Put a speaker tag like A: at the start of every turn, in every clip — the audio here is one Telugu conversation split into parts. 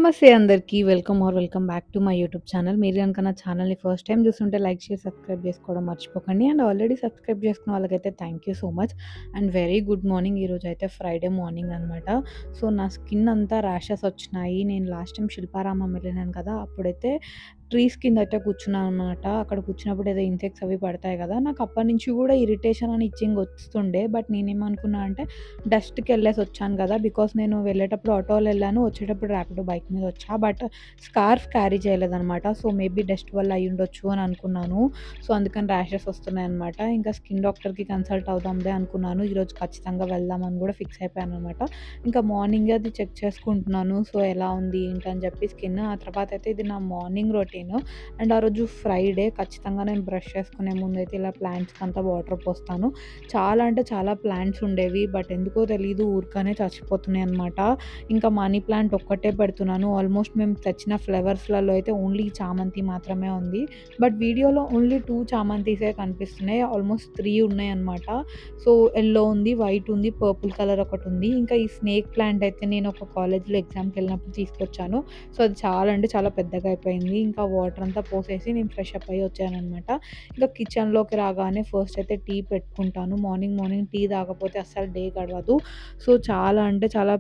A: నమస్తే అందరికీ. Welcome back to my YouTube channel. మీరు గనుక నా ఛానల్‌ని ఫస్ట్ టైమ్ చూస్తుంటే లైక్, షేర్, సబ్స్క్రైబ్ చేసుకోవడం మర్చిపోకండి. అండ్ ఆల్రెడీ సబ్స్క్రైబ్ చేసుకున్న వాళ్ళకైతే thank you so much. And very good morning. ఈరోజైతే ఫ్రైడే మార్నింగ్ అనమాట. సో, నా స్కిన్ అంతా ర్యాషెస్ వచ్చినాయి. నేను లాస్ట్ టైమ్ శిల్పారామం వెళ్ళినాను కదా! అప్పుడైతే ట్రీస్ కిందయితే కూర్చున్నాననమాట. అక్కడ కూర్చున్నప్పుడు ఏదో ఇన్సెక్ట్స్ అవి పడతాయి కదా! నాకు అప్పటినుంచి కూడా ఇరిటేషన్ అని ఇచ్చింగ్ వస్తుండే. బట్ నేనేమనుకున్నా అంటే డస్ట్‌కెళ్ళేసి వచ్చాను కదా! బికాజ్ నేను వెళ్ళేటప్పుడు ఆటోలో వెళ్ళాను. వచ్చేటప్పుడు ర్యాపిడో బైక్ మీద వచ్చా. బట్ స్కార్ఫ్ క్యారీ చేయలేదనమాట. సో, మేబీ డస్ట్ వల్ల అయ్యుండొచ్చు అని అనుకున్నాను. సో, అందుకని ర్యాషెస్ వస్తున్నాయనమాట. ఇంకా స్కిన్ డాక్టర్‌కి కన్సల్ట్ అవుదాంలే అనుకున్నాను. ఈరోజు ఖచ్చితంగా వెళ్దామని కూడా ఫిక్స్ అయిపోయాననమాట. ఇంకా మార్నింగే అది చెక్ చేసుకుంటున్నాను. సో, ఎలా ఉంది ఏంటని చెప్పి స్కిన్. ఆ తర్వాత అయితే ఇది నా మార్నింగ్ రొటీన్. అండ్ ఆ రోజు ఫ్రైడే ఖచ్చితంగా నేను బ్రష్ చేసుకునే ముందైతే ఇలా ప్లాంట్స్‌కంతా వాటర్ పోస్తాను. చాలా అంటే చాలా ప్లాంట్స్ ఉండేవి. బట్ ఎందుకో తెలీదు ఊరికనే చచ్చిపోతున్నాయన్నమాట. ఇంకా మనీ ప్లాంట్ ఒక్కటే పెడుతున్నాను. ఆల్మోస్ట్ మేము తెచ్చిన ఫ్లవర్స్‌లలో అయితే ఓన్లీ చామంతి మాత్రమే ఉంది. బట్ వీడియోలో ఓన్లీ 2 చామంతీసే కనిపిస్తున్నాయి. ఆల్మోస్ట్ 3 ఉన్నాయన్నమాట. సో, యెల్లో ఉంది, వైట్ ఉంది, పర్పుల్ కలర్ ఒకటుంది. ఇంకా ఈ స్నేక్ ప్లాంట్ అయితే నేను ఒక కాలేజ్‌లో ఎగ్జామ్‌కెళ్ళినప్పుడు తీసుకొచ్చాను. సో, అది చాలా అంటే చాలా పెద్దగా అయిపోయింది. ఇంకా వాటర్ అంతా పోసేసి నేను ఫ్రెష్ అప్ అయ్యి వచ్చాననమాట. ఇంకా కిచెన్‌లోకి రాగానే ఫస్ట్ అయితే టీ పెట్టుకుంటాను. మార్నింగ్ టీ తాగకపోతే అస్సలు డే గడవదు. సో, చాలా అంటే చాలా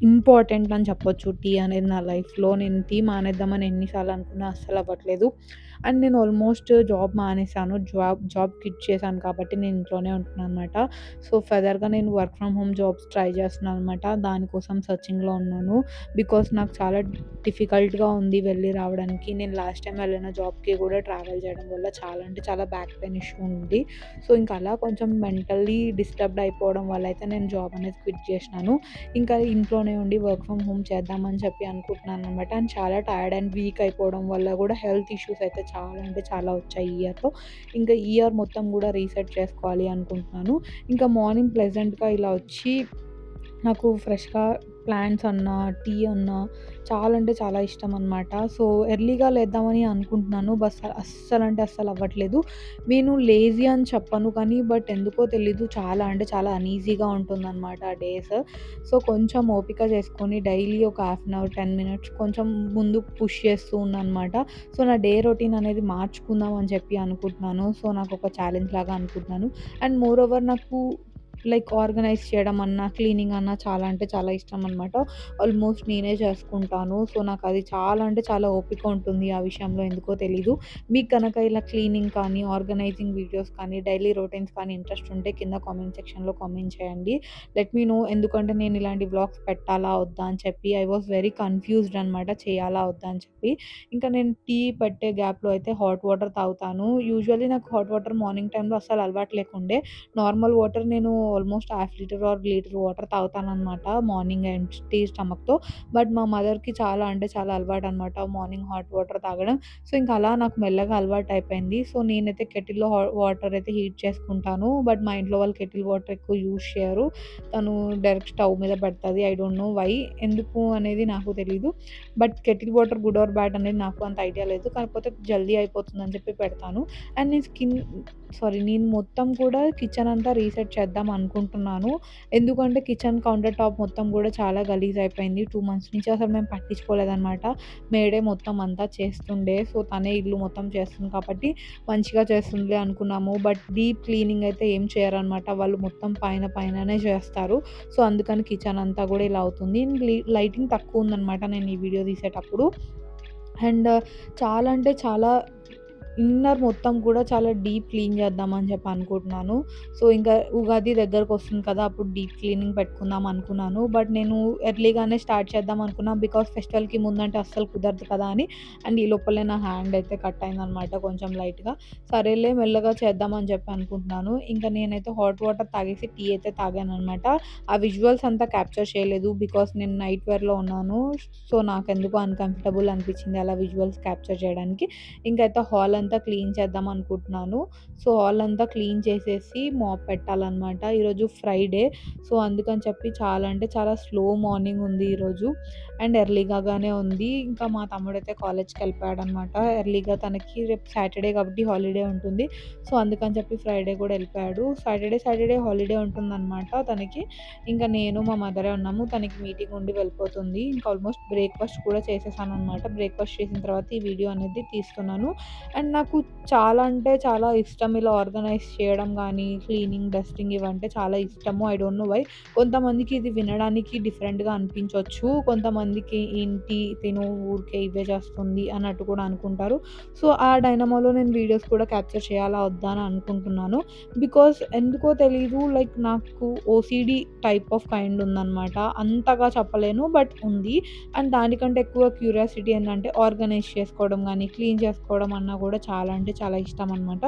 A: ఇంపార్టెంట్ అని చెప్పొచ్చు టీ అనేది నా లైఫ్‌లో. నేను టీ మానేద్దామని ఎన్ని సార్లు అనుకున్నా అస్సలు అవ్వట్లేదు. అండ్ నేను ఆల్మోస్ట్ జాబ్ మానేశాను. జాబ్ క్విట్ చేశాను కాబట్టి నేను ఇంట్లోనే ఉంటున్నాననమాట. సో, ఫర్దర్‌గా నేను work from home jobs try చేస్తున్నాననమాట. దానికోసం సెర్చింగ్‌లో ఉన్నాను. బికాజ్ నాకు చాలా డిఫికల్ట్‌గా ఉంది వెళ్ళి రావడానికి. నేను లాస్ట్ టైమ్ వెళ్ళిన జాబ్‌కి కూడా ట్రావెల్ చేయడం వల్ల చాలా అంటే చాలా బ్యాక్ పెయిన్ ఇష్యూ ఉంది. సో, ఇంక అలా కొంచెం మెంటల్లీ డిస్టర్బ్డ్ అయిపోవడం వల్ల అయితే నేను జాబ్ అనేది క్విట్ చేసినాను. ఇంకా ఇంట్లోనే ఉండి వర్క్ ఫ్రమ్ హోమ్ చేద్దామని చెప్పి అనుకుంటున్నాననమాట. అండ్ చాలా టైర్డ్ అండ్ వీక్ అయిపోవడం వల్ల కూడా హెల్త్ ఇష్యూస్ అయితే చాలా అంటే చాలా వచ్చాయి ఈ ఇయర్‌లో. ఇంకా ఈ ఇయర్ మొత్తం కూడా రీసెట్ చేసుకోవాలి అనుకుంటున్నాను. ఇంకా మార్నింగ్ ప్లెజెంట్‌గా ఇలా వచ్చి నాకు ఫ్రెష్‌గా ప్లాంట్స్ అన్నా, టీ అన్నా చాలా అంటే చాలా ఇష్టమనమాట. సో, ఎర్లీగా లేద్దామని అనుకుంటున్నాను. అస్సలంటే అస్సలు అవ్వట్లేదు. నేను లేజీ అని చెప్పను కానీ, బట్ ఎందుకో తెలీదు చాలా అంటే చాలా అనీజీగా ఉంటుందనమాట డేస్. సో, కొంచెం ఓపిక చేసుకొని డైలీ ఒక హాఫ్ అన్ అవర్, 10 మినిట్స్ కొంచెం ముందుకు పుష్ చేస్తూ ఉన్నాననమాట. సో, నా డే రొటీన్ అనేది మార్చుకుందాం అని చెప్పి అనుకుంటున్నాను. సో, నాకొక ఛాలెంజ్ లాగా అనుకుంటున్నాను. అండ్ మోర్ ఓవర్ నాకు లైక్ ఆర్గనైజ్ చేయడం అన్నా, క్లీనింగ్ అన్నా చాలా అంటే చాలా ఇష్టమనమాట. ఆల్మోస్ట్ నేనే చేసుకుంటాను. సో, నాకది చాలా అంటే చాలా ఓపిక ఉంటుంది ఆ విషయంలో ఎందుకో తెలీదు. మీకు గనక ఇలా క్లీనింగ్ కానీ, ఆర్గనైజింగ్ వీడియోస్ కానీ, డైలీ రొటీన్స్ కానీ ఇంట్రెస్ట్ ఉంటే కింద కామెంట్ సెక్షన్‌లో కామెంట్ చేయండి. Let me know. ఎందుకంటే నేను ఇలాంటి వ్లాగ్స్ పెట్టాలా? వద్దా? అని చెప్పి ఐ వాస్ వెరీ కన్‌ఫ్యూజ్డ్ అనమాట. చేయాలా? వద్దా? అని చెప్పి. ఇంకా నేను టీ పెట్టే గ్యాప్‌లో అయితే హాట్ వాటర్ తాగుతాను. యూజువల్లీ నాకు హాట్ వాటర్ మార్నింగ్ టైమ్‌లో అస్సలు అలవాటు లేకుండే. నార్మల్ వాటర్ నేను almost half litre or litre water తాగుతాననమాట మార్నింగ్ ఎంప్టీ స్టమక్‌తో. బట్ మా మదర్‌కి చాలా అంటే చాలా అలవాటనమాట మార్నింగ్ హాట్ వాటర్ తాగడం. సో, ఇంక అలా నాకు మెల్లగా అలవాటయిపోయింది. సో, నేనైతే కెటిల్‌లో వాటర్ అయితే హీట్ చేసుకుంటాను. బట్ మా ఇంట్లో వాళ్ళు కెటిల్ వాటర్ ఎక్కువ యూజ్ చేయరు. తను డైరెక్ట్ స్టవ్ మీద పెడతది. I don't know why. ఎందుకు అనేది నాకు తెలీదు. But kettle water good or bad అనేది నాకు అంత ఐడియా లేదు. కాకపోతే జల్దీ అయిపోతుందని చెప్పి పెడతాను. అండ్ నేను మొత్తం కూడా కిచెన్ అంతా రీసెట్ చేద్దాం అనుకుంటున్నాను. ఎందుకంటే కిచెన్ కౌంటర్ టాప్ మొత్తం కూడా చాలా గలీజ్ అయిపోయింది. 2 మంత్స్ నుంచి అసలు మేము పట్టించుకోలేదనమాట. మేడే మొత్తం అంతా చేస్తుండే. సో, తనే ఇల్లు మొత్తం చేస్తుంది కాబట్టి మంచిగా చేస్తుందిలే అనుకున్నాము. బట్ డీప్ క్లీనింగ్ అయితే ఏం చేయరనమాట. వాళ్ళు మొత్తం పైననే చేస్తారు. సో, అందుకని కిచెన్ అంతా కూడా ఇలా అవుతుంది. లైటింగ్ తక్కువ ఉందనమాట నేను ఈ వీడియో తీసేటప్పుడు. అండ్ చాలా అంటే చాలా ఇన్నర్ మొత్తం కూడా చాలా డీప్ క్లీన్ చేద్దామని చెప్పి అనుకుంటున్నాను. సో, ఇంకా ఉగాది దగ్గరకొస్తుంది కదా! అప్పుడు డీప్ క్లీనింగ్ పెట్టుకుందాం అనుకున్నాను. బట్ నేను ఎర్లీగానే స్టార్ట్ చేద్దాం అనుకున్నా. బికాజ్ ఫెస్టివల్‌కి ముందంటే అస్సలు కుదరదు కదా అని. అండ్ ఈ లోపలే నా హ్యాండ్ అయితే కట్ అయిందనమాట కొంచెం లైట్‌గా. సరేలే మెల్లగా చేద్దామని చెప్పి అనుకుంటున్నాను. ఇంకా నేనైతే హాట్ వాటర్ తాగేసి టీ అయితే తాగాననమాట. ఆ విజువల్స్ అంతా క్యాప్చర్ చేయలేదు. బికాజ్ నేను నైట్ వేర్‌లో ఉన్నాను. సో, నాకెందుకో అన్‌కంఫర్టబుల్ అనిపించింది అలా విజువల్స్ క్యాప్చర్ చేయడానికి. ఇంకైతే హాల్ అంతా అంతా క్లీన్ చేద్దాం అనుకుంటున్నాను. సో, హాల్ అంతా క్లీన్ చేసేసి మాప్ పెట్టాలనమాట. ఈరోజు ఫ్రైడే. సో, అందుకని చెప్పి చాలా అంటే చాలా స్లో మార్నింగ్ ఉంది ఈరోజు. అండ్ ఎర్లీగానే ఉంది. ఇంకా మా తమ్ముడైతే కాలేజ్‌కెళ్ళిపోయాడనమాట. ఎర్లీగా తనకి రేపు సాటర్డే కాబట్టి హాలిడే ఉంటుంది. సో, అందుకని చెప్పి ఫ్రైడే కూడా ఎళ్ళిపోయాడు. సాటర్డే హాలిడే ఉంటుందనమాట తనకి. ఇంకా నేను, మా మదరే ఉన్నాము. తనకి మీటింగ్ ఉండి వెళ్ళిపోతుంది. ఇంకా ఆల్మోస్ట్ బ్రేక్‌ఫాస్ట్ కూడా చేసేసాననమాట. బ్రేక్‌ఫాస్ట్ చేసిన తర్వాత ఈ వీడియో అనేది తీస్తున్నాను. అండ్ నాకు చాలా అంటే చాలా ఇష్టం ఇలా ఆర్గనైజ్ చేయడం గానీ, క్లీనింగ్, డస్టింగ్ ఇవంటే చాలా ఇష్టము. I don't know why. కొంతమందికి ఇది వినడానికి డిఫరెంట్‌గా అనిపించొచ్చు. కొంతమందికి ఏంటి తిను ఊరికే ఇవే చేస్తుంది అన్నట్టు కూడా అనుకుంటారు. సో, ఆ డైనమోలో నేను వీడియోస్ కూడా క్యాప్చర్ చేయాలా వద్దా అని అనుకుంటున్నాను. బికాజ్ ఎందుకో తెలీదు లైక్ నాకు ఓసీడీ టైప్ ఆఫ్ కైండ్ ఉందనమాట. అంతగా చెప్పలేను బట్ ఉంది. అండ్ దానికంటే ఎక్కువ క్యూరియాసిటీ ఏంటంటే ఆర్గనైజ్ చేసుకోవడం గానీ, క్లీన్ చేసుకోవడం అన్నా కూడా చాలా అంటే చాలా ఇష్టమనమాట.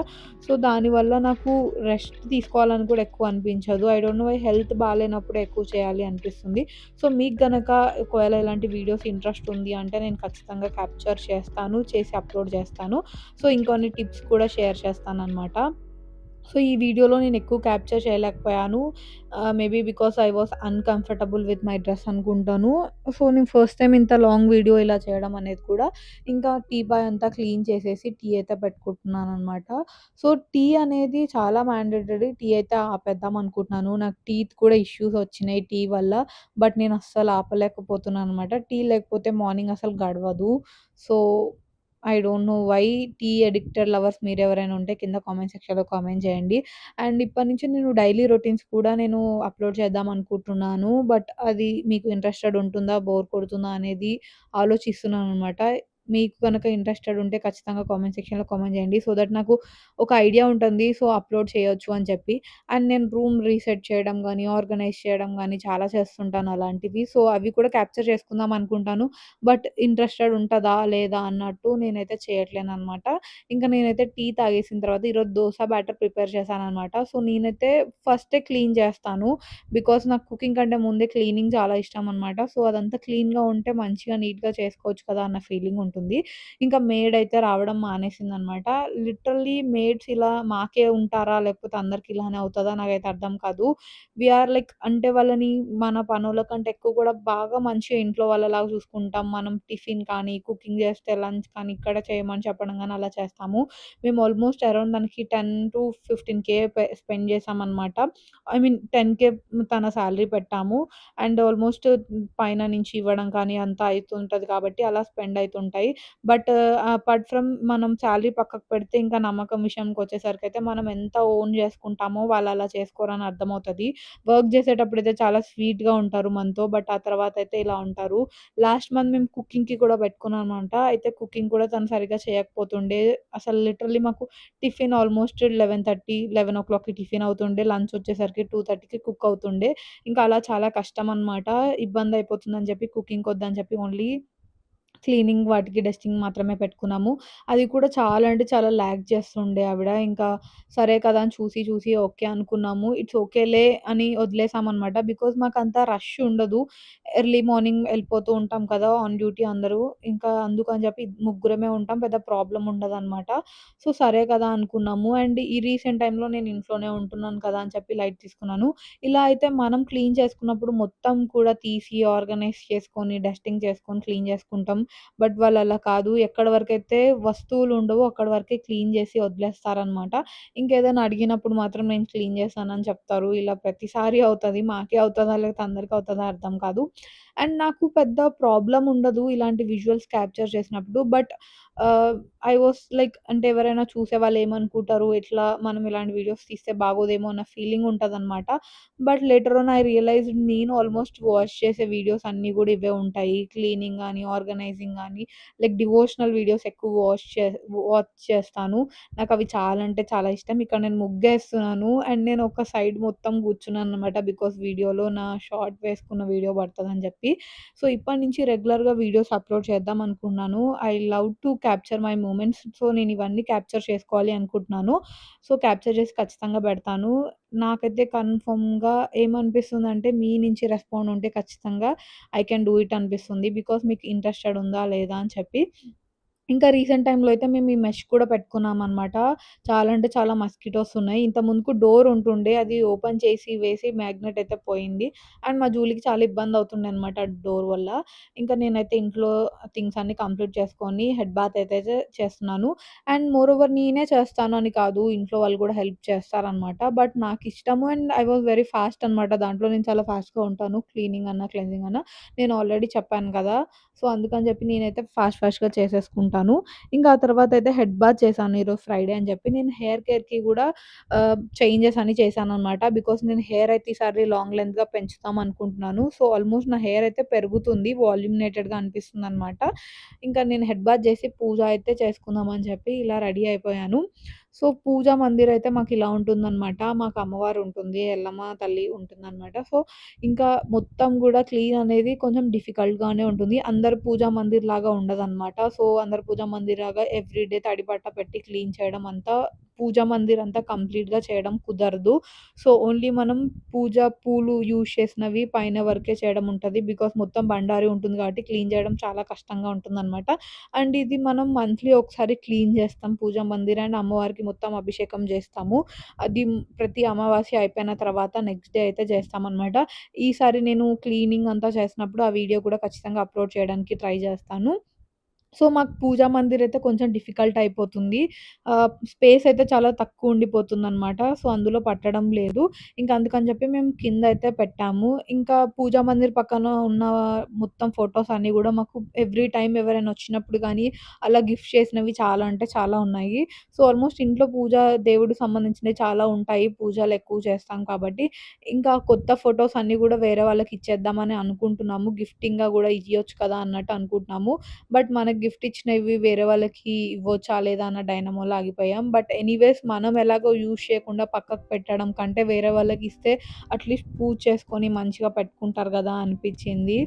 A: సో, దానివల్ల నాకు రెస్ట్ తీసుకోవాలని కూడా ఎక్కువ అనిపించదు. I don't know why health బాలేనప్పుడే ఎక్కువ చేయాలి అనిపిస్తుంది. సో, మీకు గనక ఒకవేళ ఇలాంటి వీడియోస్ ఇంట్రెస్ట్ ఉంది అంటే నేను ఖచ్చితంగా క్యాప్చర్ చేస్తాను. చేసి అప్‌లోడ్ చేస్తాను. సో, ఇంకొన్ని టిప్స్ కూడా షేర్ చేస్తాననమాట. సో, ఈ వీడియోలో నేనెక్కువ క్యాప్చర్ చేయలేకపోయాను. Maybe because I was uncomfortable with my dress అనుకుంటాను. సో, నేను ఫస్ట్ టైమ్ ఇంత లాంగ్ వీడియో ఇలా చేయడం అనేది కూడా. ఇంకా టీపాయ్ అంతా క్లీన్ చేసేసి టీ అయితే పెట్టుకుంటున్నాననమాట. సో, టీ అనేది చాలా మ్యాండేటరీ. టీ అయితే ఆపేద్దాం అనుకుంటున్నాను. నాకు టీత్ కూడా ఇష్యూస్ వచ్చినాయి టీ వల్ల. బట్ నేను అస్సలు ఆపలేకపోతున్నాననమాట. టీ లేకపోతే మార్నింగ్ అసలు గడవదు. So, I don't know why tea addicted lovers మీరెవరైనా ఉంటే కింద కామెంట్ సెక్షన్‌లో కామెంట్ చేయండి. అండ్ ఇప్పటి నుంచి నేను డైలీ రొటీన్స్ కూడా నేను అప్‌లోడ్ చేద్దాం అనుకుంటున్నాను. బట్ అది మీకు ఇంట్రెస్టెడ్ ఉంటుందా? బోర్ కొడుతుందా? అనేది ఆలోచిస్తున్నాననమాట. మీకు గనక ఇంట్రెస్టెడ్ ఉంటే ఖచ్చితంగా కామెంట్ సెక్షన్‌లో కామెంట్ చేయండి. సో దట్ నాకు ఒక ఐడియా ఉంటుంది. సో, అప్‌లోడ్ చేయొచ్చు అని చెప్పి. అండ్ నేను రూమ్ రీసెట్ చేయడం గానీ, ఆర్గనైజ్ చేయడం గానీ చాలా చేస్తుంటాను అలాంటివి. సో, అవి కూడా క్యాప్చర్ చేసుకుందాం అనుకుంటాను. బట్ ఇంట్రెస్టెడ్ ఉంటదా? లేదా? అన్నట్టు నేనైతే చేయట్లేననమాట. ఇంక నేనైతే టీ తాగేసిన తర్వాత ఈరోజు దోస బ్యాటర్ ప్రిపేర్ చేశాననమాట. సో, నేనైతే ఫస్టే క్లీన్ చేస్తాను. బికాజ్ నాకు కుకింగ్ కంటే ముందే క్లీనింగ్ చాలా ఇష్టమనమాట. సో, అదంతా క్లీన్‌గా ఉంటే మంచిగా నీట్‌గా చేసుకోవచ్చు కదా! అన్న ఫీలింగ్ ఉంటుంది. ఇంకా మెయిడ్ అయితే రావడం మానేసిందనమాట. లిటరల్లీ మెయిడ్స్ ఇలా మాకే ఉంటారా? లేకపోతే అందరికి ఇలానే అవుతదా? నాకైతే అర్థం కాదు. వి ఆర్ లైక్ అంటే వాళ్ళని మన పనుల కంటే ఎక్కువ కూడా బాగా మంచిగా ఇంట్లో వాళ్ళలాగా చూసుకుంటాం. మనం టిఫిన్ కానీ, కుకింగ్ చేస్తే లంచ్ కానీ, ఇక్కడ చేయమని చెప్పడం గాని అలా చేస్తాము. మేము ఆల్మోస్ట్ అరౌండ్ దానికి 10,000-15,000 స్పెండ్ చేశామనమాట. ఐ మీన్ 10,000 తన సాలరీ పెట్టాము. అండ్ ఆల్మోస్ట్ పైన నుంచి ఇవ్వడం కానీ అంతా అయితుంటది కాబట్టి అలా స్పెండ్ అయితుంటాయి. బట్ అపార్ట్ ఫ్రమ్ మనం సాలరీ పక్కకు పెడితే ఇంకా నమ్మకం విషయంకొచ్చేసరికయితే మనం ఎంత ఓన్ చేసుకుంటామో వాళ్ళు అలా చేసుకోరని అర్థమవుతది. వర్క్ చేసేటప్పుడైతే చాలా స్వీట్‌గా ఉంటారు మనతో. బట్ ఆ తర్వాతయితే ఇలా ఉంటారు. లాస్ట్ మంత్ మేము కుకింగ్‌కి కూడా పెట్టుకున్నామనమాట. అయితే కుకింగ్ కూడా తను సరిగ్గా చేయకపోతుండే. అసలు లిటరల్లీ మాకు టిఫిన్ ఆల్మోస్ట్ 11:30, 11:00కి టిఫిన్ అవుతుండే. లంచ్ వచ్చేసరికి 2:30కి కుక్ అవుతుండే. ఇంకా అలా చాలా కష్టమనమాట. ఇబ్బందయిపోతుందని చెప్పి కుకింగ్‌కొద్దని చెప్పి ఓన్లీ క్లీనింగ్ వాటికి డస్టింగ్ మాత్రమే పెట్టుకున్నాము. అది కూడా చాలా అంటే చాలా ల్యాగ్ చేస్తుండే ఆవిడ. ఇంకా సరే కదా అని చూసి చూసి ఓకే అనుకున్నాము. ఇట్స్ ఓకేలే అని వదిలేసామనమాట. బికాజ్ మాకంత రష్ ఉండదు. ఎర్లీ మార్నింగ్ ఎళ్ళిపోతూ ఉంటాం కదా! ఆన్ డ్యూటీ అందరూ. ఇంకా అందుకని చెప్పి ముగ్గురమే ఉంటాం. పెద్ద ప్రాబ్లమ్ ఉండదనమాట. సో, సరే కదా అనుకున్నాము. అండ్ ఈ రీసెంట్ టైమ్‌లో నేను ఇంట్లోనే ఉంటున్నాను కదా! అని చెప్పి లైట్ తీసుకున్నాను. ఇలా అయితే మనం క్లీన్ చేసుకున్నప్పుడు మొత్తం కూడా తీసి ఆర్గనైజ్ చేసుకొని, డస్టింగ్ చేసుకొని, క్లీన్ చేసుకుంటాం. బట్ వాళ్ళలా కాదు. ఎక్కడి వరకైతే వస్తువులుండవో అక్కడి వరకే క్లీన్ జేసి వదిలేస్తారనమాట. ఇంకేదైనా అడిగినప్పుడు మాత్రం నేను క్లీన్ చేశానని చెప్తారు. ఇలా ప్రతిసారి అవుతది. మాకే అవుతదా? లేకపోతే అందరికి అవుతదా? అర్థం కాదు. అండ్ నాకు పెద్ద ప్రాబ్లమ్ ఉండదు ఇలాంటి విజువల్స్ క్యాప్చర్ చేసినప్పుడు. బట్ ఐ వాస్ లైక్ అంటే ఎవరైనా చూసేవాళ్ళు ఏమనుకుంటారు? ఎట్లా మనం ఇలాంటి వీడియోస్ తీస్తే బాగోదేమో అన్న ఫీలింగ్ ఉంటదనమాట. But later on I realised నేను ఆల్మోస్ట్ వాచ్ చేసే వీడియోస్ అన్నీ గూడా ఇవే ఉంటాయి. క్లీనింగ్ గానీ, ఆర్గనైజింగ్ గానీ, లైక్ డివోషనల్ వీడియోస్ ఎక్కువ వాచ్ చేస్తాను. నాకవి చాలా అంటే చాలా ఇష్టం. ఇక్కడ నేను ముగ్గేస్తున్నాను. అండ్ నేను ఒక సైడ్ మొత్తం కూర్చున్నాననమాట. బికాజ్ వీడియోలో నా షార్ట్ వేసుకున్న వీడియో పడతదని జెప్పి. సో, ఇప్పటి నుంచి రెగ్యులర్‌గా వీడియోస్ అప్‌లోడ్ చేద్దాం అనుకున్నాను. I love to capture my moments. So, నేను ఇవన్నీ క్యాప్చర్ చేసుకోవాలి అనుకుంటున్నాను. సో, క్యాప్చర్ చేసి ఖచ్చితంగా పెడతాను. నాకైతే కన్ఫర్మ్‌గా ఏమనిపిస్తుందంటే, మీ నుంచి రెస్పాండ్ ఉంటే ఖచ్చితంగా ఐ కెన్ డూ ఇట్ అనిపిస్తుంది. బికాజ్ మీకు ఇంట్రెస్టెడ్ ఉందా? లేదా? అని చెప్పి. ఇంకా రీసెంట్ టైమ్‌లో అయితే మేము ఈ మెష్ కూడా పెట్టుకున్నామనమాట. చాలా అంటే చాలా మస్కిటోస్ ఉన్నాయి. ఇంత ముందుకు డోర్ ఉంటుండే. అది ఓపెన్ చేసి వేసి మ్యాగ్నెట్ అయితే పోయింది. అండ్ మా జూలీకి చాలా ఇబ్బంది అవుతుండే అనమాట డోర్ వల్ల. ఇంకా నేనైతే ఇంట్లో థింగ్స్ అన్నీ కంప్లీట్ చేసుకొని హెడ్ బాత్ అయితే చేస్తున్నాను. అండ్ మోరోవర్ నేనే చేస్తాను అని కాదు. ఇంట్లో వాళ్ళు కూడా హెల్ప్ చేస్తారనమాట. బట్ నాకిష్టము and I was very fast అనమాట. దాంట్లో నేను చాలా ఫాస్ట్‌గా ఉంటాను. క్లీనింగ్ అన్నా, క్లెన్జింగ్ అన్నా. నేను ఆల్రెడీ చెప్పాను కదా! సో, అందుకని చెప్పి నేనైతే ఫాస్ట్‌గా చేసేసుకుంటాను. ఇంకా ఆ తర్వాతయితే హెడ్ బాత్ చేశాను ఈరోజు ఫ్రైడే అని చెప్పి. నేను హెయిర్ కేర్‌కి గూడా చేంజెస్ అని చేశాననమాట. బికాజ్ నేను హెయిర్ అయితే ఈసారి లాంగ్ లెంగ్త్‌గా పెంచుదాం అనుకుంటున్నాను. సో, ఆల్మోస్ట్ నా హెయిర్ అయితే పెరుగుతుంది. వాల్యూమినేటెడ్‌గా అనిపిస్తుందనమాట. ఇంకా నేను హెడ్ బాత్ చేసి పూజ అయితే చేసుకుందాం అని చెప్పి ఇలా రెడీ అయిపోయాను. సో, పూజా మందిర్ అయితే మాకిలా ఉంటుందనమాట. మాకు అమ్మవారు ఉంటుంది. ఎల్లమ్మ తల్లి ఉంటుందనమాట. సో, ఇంకా మొత్తం గూడా క్లీన్ అనేది కొంచెం డిఫికల్ట్‌గానే ఉంటుంది. అందరు పూజా మందిర్ లాగా ఉండదనమాట. సో, అందరు పూజా మందిర్ లాగా ఎవ్రీడే తడి బట్ట పెట్టి క్లీన్ చేయడం అంతా పూజా మందిర్ అంతా కంప్లీట్‌గా చేయడం కుదరదు. సో, ఓన్లీ మనం పూజ పూలు యూజ్ చేసినవి పైన వరకే చేయడం ఉంటది. బికాజ్ మొత్తం బండారి ఉంటుంది కాబట్టి క్లీన్ చేయడం చాలా కష్టంగా ఉంటుందనమాట. అండ్ ఇది మనం మంత్లీ ఒకసారి క్లీన్ చేస్తాం పూజా మందిర్ అండ్ అమ్మవారికి మొత్తం అభిషేకం చేస్తాము. అది ప్రతి అమావాస్య అయిపోయిన తర్వాత నెక్స్ట్ డే అయితే చేస్తామనమాట. ఈసారి నేను క్లీనింగ్ అంతా చేసినప్పుడు ఆ వీడియో కూడా ఖచ్చితంగా అప్‌లోడ్ చేయడానికి ట్రై చేస్తాను. సో, మాకు పూజా మందిర్ అయితే కొంచెం డిఫికల్ట్ అయిపోతుంది. స్పేస్ అయితే చాలా తక్కువ ఉండిపోతుందనమాట. సో, అందులో పట్టడం లేదు. ఇంకా అందుకని చెప్పి మేము కిందయితే పెట్టాము. ఇంకా పూజా మందిర్ పక్కన ఉన్న మొత్తం ఫోటోస్ అన్నీ గూడా మాకు ఎవ్రీ టైమ్ ఎవరైనా వచ్చినప్పుడు గానీ, అలా గిఫ్ట్ చేసినవి చాలా అంటే చాలా ఉన్నాయి. సో, ఆల్మోస్ట్ ఇంట్లో పూజ దేవుడికి సంబంధించినవి చాలా ఉంటాయి. పూజలు ఎక్కువ చేస్తాం కాబట్టి, ఇంకా కొత్త ఫోటోస్ అన్నీ గూడా వేరే వాళ్ళకి ఇచ్చేద్దామని అనుకుంటున్నాము. గిఫ్టింగ్‌గా గూడా ఇయ్యొచ్చు కదా! అన్నట్టు అనుకుంటున్నాము. బట్ మనకు గిఫ్ట్ ఇచ్చినవి వేరే వాళ్ళకి ఇవ్వొచ్చా లేదా అన్న డైనమోలో ఆగిపోయాం. బట్ ఎనీవేస్ మనం ఎలాగో యూజ్ చేయకుండా పక్కకు పెట్టడం కంటే వేరే వాళ్ళకిస్తే అట్‌లీస్ట్ పూజ చేసుకొని మంచిగా పెట్టుకుంటారు గదా! అనిపిచ్చింది.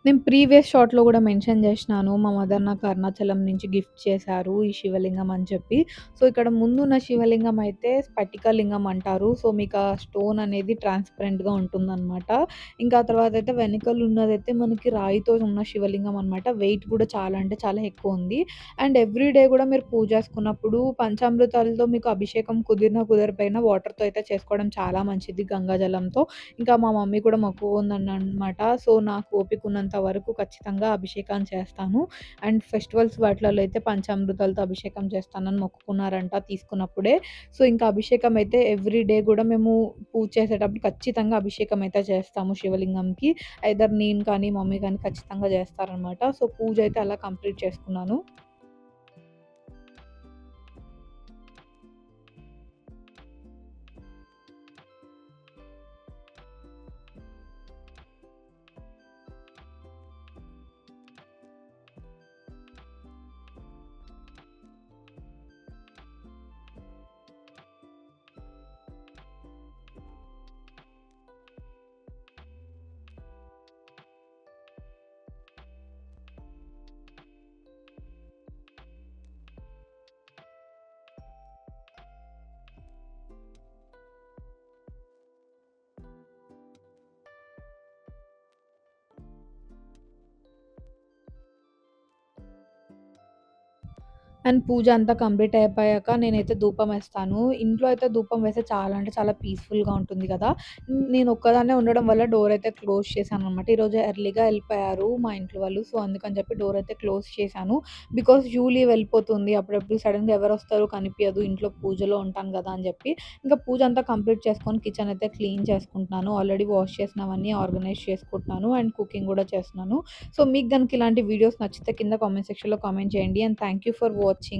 A: నేను ప్రీవియస్ షాట్‌లో గూడా మెన్షన్ జేషినాను. మా మదర్ నాకు అరుణాచలం నుంచి గిఫ్ట్ చేశారు. ఈ శివలింగం అని చెప్పి. సో, ఇక్కడ ముందున్న శివలింగం అయితే స్ఫటిక లింగం అంటారు. సో, మీకా స్టోన్ అనేది ట్రాన్స్‌పరెంట్‌గా ఉంటుందనమాట. ఇంకా ఆ తర్వాతయితే వెనకాల ఉన్నదైతే మనకి రాయితో ఉన్న శివలింగం అనమాట. వెయిట్ కూడా చాలా అంటే చాలా ఎక్కువుంది. అండ్ ఎవ్రీ డే గూడా మీరు పూజ చేసుకున్నప్పుడు పంచామృతాలతో మీకు అభిషేకం కుదిరినా, కుదరపోయినా వాటర్‌తో అయితే చేసుకోవడం చాలా మంచిది గంగా జలంతో. ఇంకా మా మమ్మీ కూడా మొక్కుకుందనమాట. సో, నాకు ఓపికున్నంత వరకు ఖచ్చితంగా అభిషేకం చేస్తాను. అండ్ ఫెస్టివల్స్ వాటిలలో అయితే పంచామృతాలతో అభిషేకం చేస్తానని మొక్కుకున్నారంట తీసుకున్నప్పుడే. సో, ఇంకా అభిషేకం అయితే ఎవ్రీ డే గూడా మేము పూజ చేసేటప్పుడు ఖచ్చితంగా అభిషేకం అయితే చేస్తాము శివలింగంకి. ఐదర్ నేను కానీ, మమ్మీ కానీ ఖచ్చితంగా చేస్తారనమాట. సో, పూజ అయితే అలా కంప్లీట్ చేసుకున్నాను. అండ్ పూజ అంతా కంప్లీట్ అయిపోయాక నేనైతే ధూపం వేస్తాను. ఇంట్లో అయితే ధూపం వేస్తే చాలా అంటే చాలా పీస్‌ఫుల్‌గా ఉంటుంది కదా! నేను ఒక్కదాన్నే ఉండడం వల్ల డోర్ అయితే క్లోజ్ చేశాననమాట. ఈరోజు ఎర్లీగా ఎళ్ళిపోయారు మా ఇంట్లో వాళ్ళు. సో, అందుకని చెప్పి డోర్ అయితే క్లోజ్ చేశాను. బికాజ్ జూలీ వెళ్ళిపోతుంది. అప్పుడప్పుడు సడెన్‌గా ఎవరొస్తారో కనిపియదు. ఇంట్లో పూజలో ఉంటాను గదా! అని చెప్పి ఇంకా పూజ అంతా కంప్లీట్ చేసుకొని కిచెన్ అయితే క్లీన్ చేసుకుంటున్నాను. ఆల్రెడీ వాష్ చేసినవన్నీ ఆర్గనైజ్ చేసుకుంటున్నాను. అండ్ కుకింగ్ గూడా చేస్తున్నాను. సో, మీకు గనుక ఇలాంటి వీడియోస్ నచ్చితే కింద కామెంట్ సెక్షన్‌లో కామెంట్ చేయండి. And thank you for watching.